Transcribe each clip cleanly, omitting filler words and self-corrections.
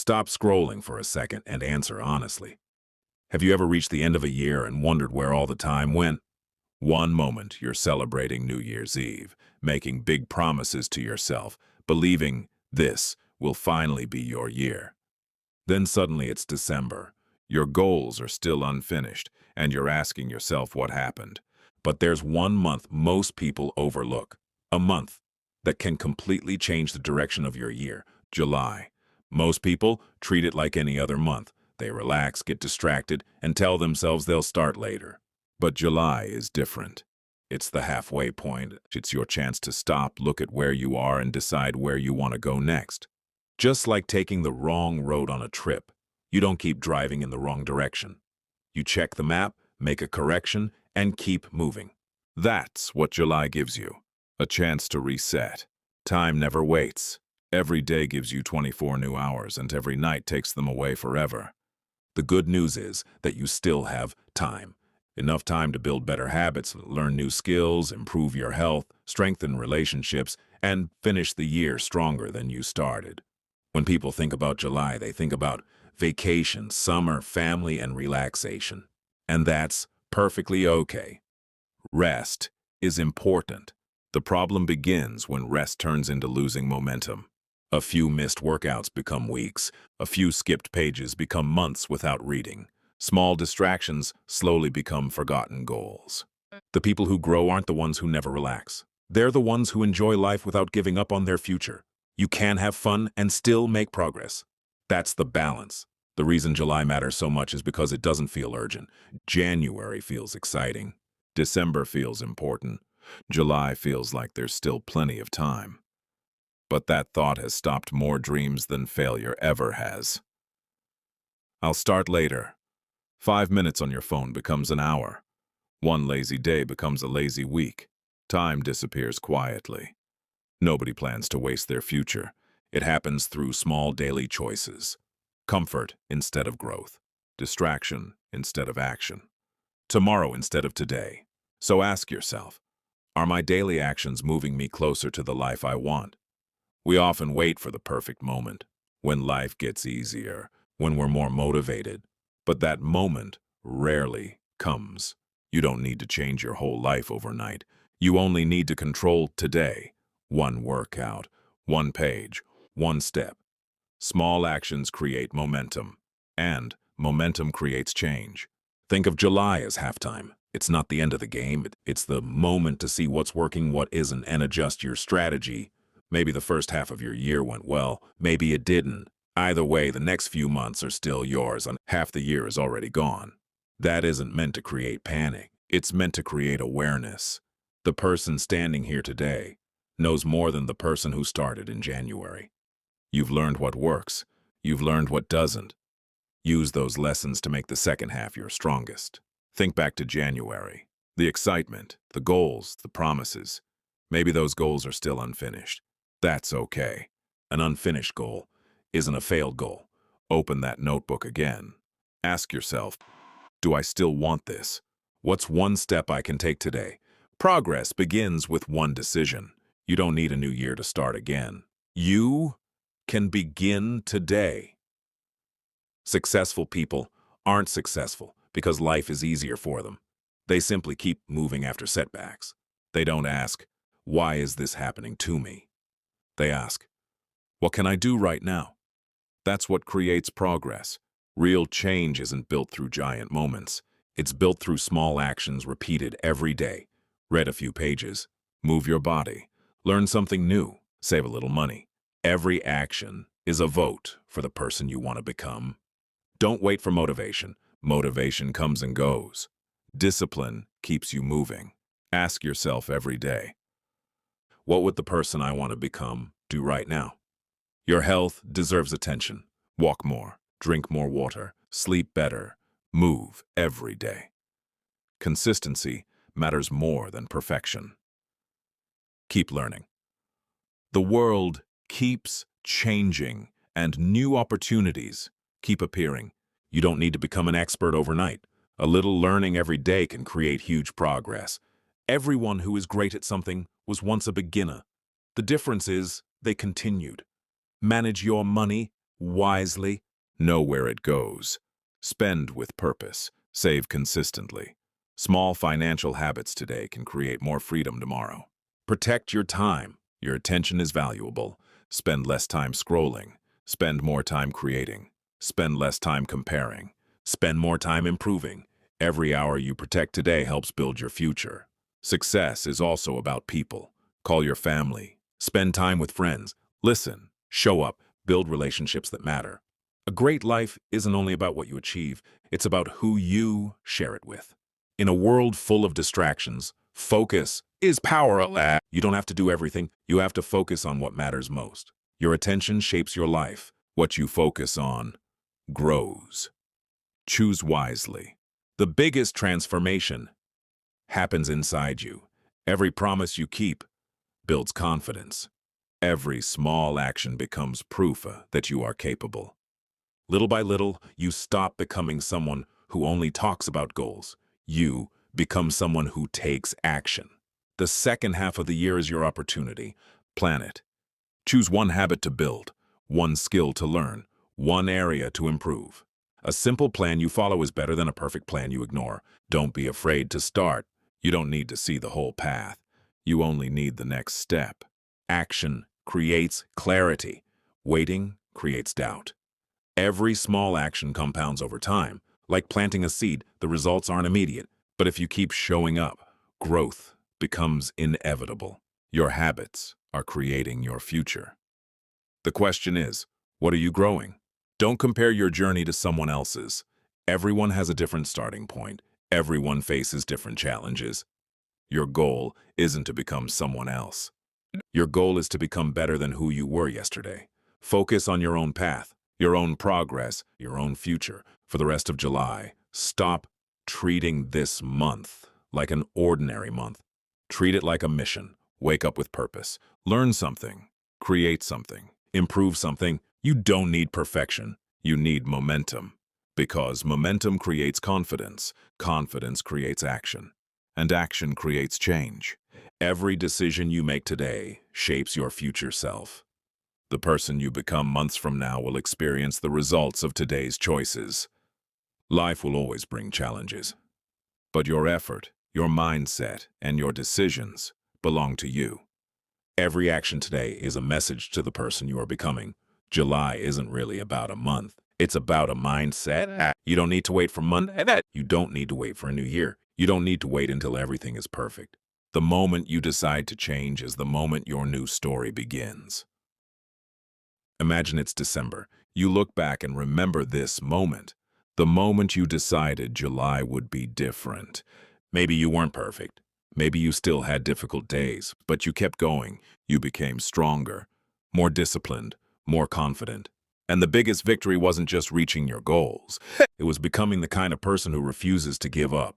Stop scrolling for a second and answer honestly. Have you ever reached the end of a year and wondered where all the time went? One moment you're celebrating New Year's Eve, making big promises to yourself, believing this will finally be your year. Then suddenly it's December. Your goals are still unfinished, and you're asking yourself what happened. But there's one month most people overlook. A month that can completely change the direction of your year. July. Most people treat it like any other month. They relax, get distracted, and tell themselves they'll start later. But July is different. It's the halfway point. It's your chance to stop, look at where you are, and decide where you want to go next. Just like taking the wrong road on a trip, you don't keep driving in the wrong direction. You check the map, make a correction, and keep moving. That's what July gives you. A chance to reset. Time never waits. Every day gives you 24 new hours, and every night takes them away forever. The good news is that you still have time. Enough time to build better habits, learn new skills, improve your health, strengthen relationships, and finish the year stronger than you started. When people think about July, they think about vacation, summer, family, and relaxation. And that's perfectly okay. Rest is important. The problem begins when rest turns into losing momentum. A few missed workouts become weeks. A few skipped pages become months without reading. Small distractions slowly become forgotten goals. The people who grow aren't the ones who never relax. They're the ones who enjoy life without giving up on their future. You can have fun and still make progress. That's the balance. The reason July matters so much is because it doesn't feel urgent. January feels exciting. December feels important. July feels like there's still plenty of time. But that thought has stopped more dreams than failure ever has. I'll start later. 5 minutes on your phone becomes an hour. One lazy day becomes a lazy week. Time disappears quietly. Nobody plans to waste their future. It happens through small daily choices. Comfort instead of growth. Distraction instead of action. Tomorrow instead of today. So ask yourself, are my daily actions moving me closer to the life I want? We often wait for the perfect moment, when life gets easier, when we're more motivated. But that moment rarely comes. You don't need to change your whole life overnight. You only need to control today. One workout, one page, one step. Small actions create momentum, and momentum creates change. Think of July as halftime. It's not the end of the game. It's the moment to see what's working, what isn't, and adjust your strategy. Maybe the first half of your year went well. Maybe it didn't. Either way, the next few months are still yours, and half the year is already gone. That isn't meant to create panic. It's meant to create awareness. The person standing here today knows more than the person who started in January. You've learned what works. You've learned what doesn't. Use those lessons to make the second half your strongest. Think back to January. The excitement, the goals, the promises. Maybe those goals are still unfinished. That's okay. An unfinished goal isn't a failed goal. Open that notebook again. Ask yourself, do I still want this? What's one step I can take today? Progress begins with one decision. You don't need a new year to start again. You can begin today. Successful people aren't successful because life is easier for them. They simply keep moving after setbacks. They don't ask, why is this happening to me? They ask, what can I do right now? That's what creates progress. Real change isn't built through giant moments. It's built through small actions repeated every day. Read a few pages, move your body, learn something new, save a little money. Every action is a vote for the person you want to become. Don't wait for motivation. Motivation comes and goes. Discipline keeps you moving. Ask yourself every day, what would the person I want to become do right now? Your health deserves attention. Walk more, drink more water, sleep better, move every day. Consistency matters more than perfection. Keep learning. The world keeps changing, and new opportunities keep appearing. You don't need to become an expert overnight. A little learning every day can create huge progress. Everyone who is great at something was once a beginner. The difference is they continued. Manage your money wisely, know where it goes. Spend with purpose, save consistently. Small financial habits today can create more freedom tomorrow. Protect your time. Your attention is valuable. Spend less time scrolling. Spend more time creating. Spend less time comparing. Spend more time improving. Every hour you protect today helps build your future. Success is also about people. Call your family. Spend time with friends. Listen. Show up. Build relationships that matter. A great life isn't only about what you achieve, it's about who you share it with. In a world full of distractions, focus is power. You don't have to do everything. You have to focus on what matters most. Your attention shapes your life. What you focus on grows. Choose wisely. The biggest transformation happens inside you. Every promise you keep builds confidence. Every small action becomes proof that you are capable. Little by little, you stop becoming someone who only talks about goals. You become someone who takes action. The second half of the year is your opportunity. Plan it. Choose one habit to build, one skill to learn, one area to improve. A simple plan you follow is better than a perfect plan you ignore. Don't be afraid to start. You don't need to see the whole path. You only need the next step. Action creates clarity. Waiting creates doubt. Every small action compounds over time. Like planting a seed, the results aren't immediate. But if you keep showing up, growth becomes inevitable. Your habits are creating your future. The question is, what are you growing? Don't compare your journey to someone else's. Everyone has a different starting point. Everyone faces different challenges. Your goal isn't to become someone else. Your goal is to become better than who you were yesterday. Focus on your own path, your own progress, your own future. For the rest of July, stop treating this month like an ordinary month. Treat it like a mission. Wake up with purpose. Learn something. Create something. Improve something. You don't need perfection. You need momentum. Because momentum creates confidence. Confidence creates action. And action creates change. Every decision you make today shapes your future self. The person you become months from now will experience the results of today's choices. Life will always bring challenges. But your effort, your mindset, and your decisions belong to you. Every action today is a message to the person you are becoming. July isn't really about a month. It's about a mindset. You don't need to wait for Monday. You don't need to wait for a new year. You don't need to wait until everything is perfect. The moment you decide to change is the moment your new story begins. Imagine it's December. You look back and remember this moment. The moment you decided July would be different. Maybe you weren't perfect. Maybe you still had difficult days, but you kept going. You became stronger, more disciplined, more confident. And the biggest victory wasn't just reaching your goals. It was becoming the kind of person who refuses to give up.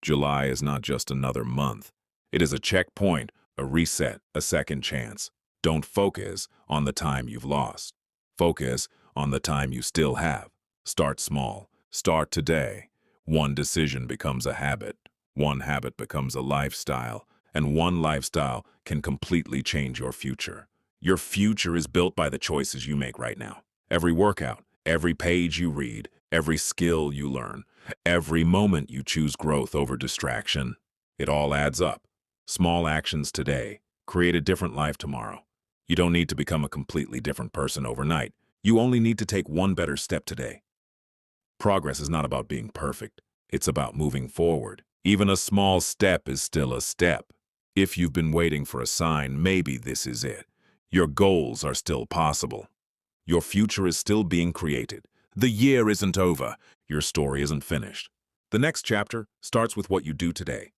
July is not just another month. It is a checkpoint, a reset, a second chance. Don't focus on the time you've lost. Focus on the time you still have. Start small. Start today. One decision becomes a habit. One habit becomes a lifestyle. And one lifestyle can completely change your future. Your future is built by the choices you make right now. Every workout, every page you read, every skill you learn, every moment you choose growth over distraction. It all adds up. Small actions today create a different life tomorrow. You don't need to become a completely different person overnight. You only need to take one better step today. Progress is not about being perfect. It's about moving forward. Even a small step is still a step. If you've been waiting for a sign, maybe this is it. Your goals are still possible. Your future is still being created. The year isn't over. Your story isn't finished. The next chapter starts with what you do today.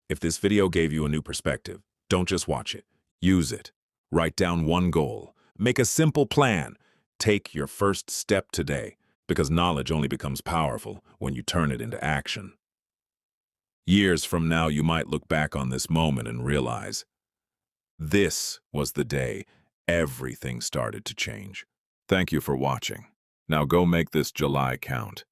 If this video gave you a new perspective, don't just watch it. Use it. Write down one goal. Make a simple plan. Take your first step today, because knowledge only becomes powerful when you turn it into action. Years from now, you might look back on this moment and realize, this was the day everything started to change. Thank you for watching. Now go make this July count.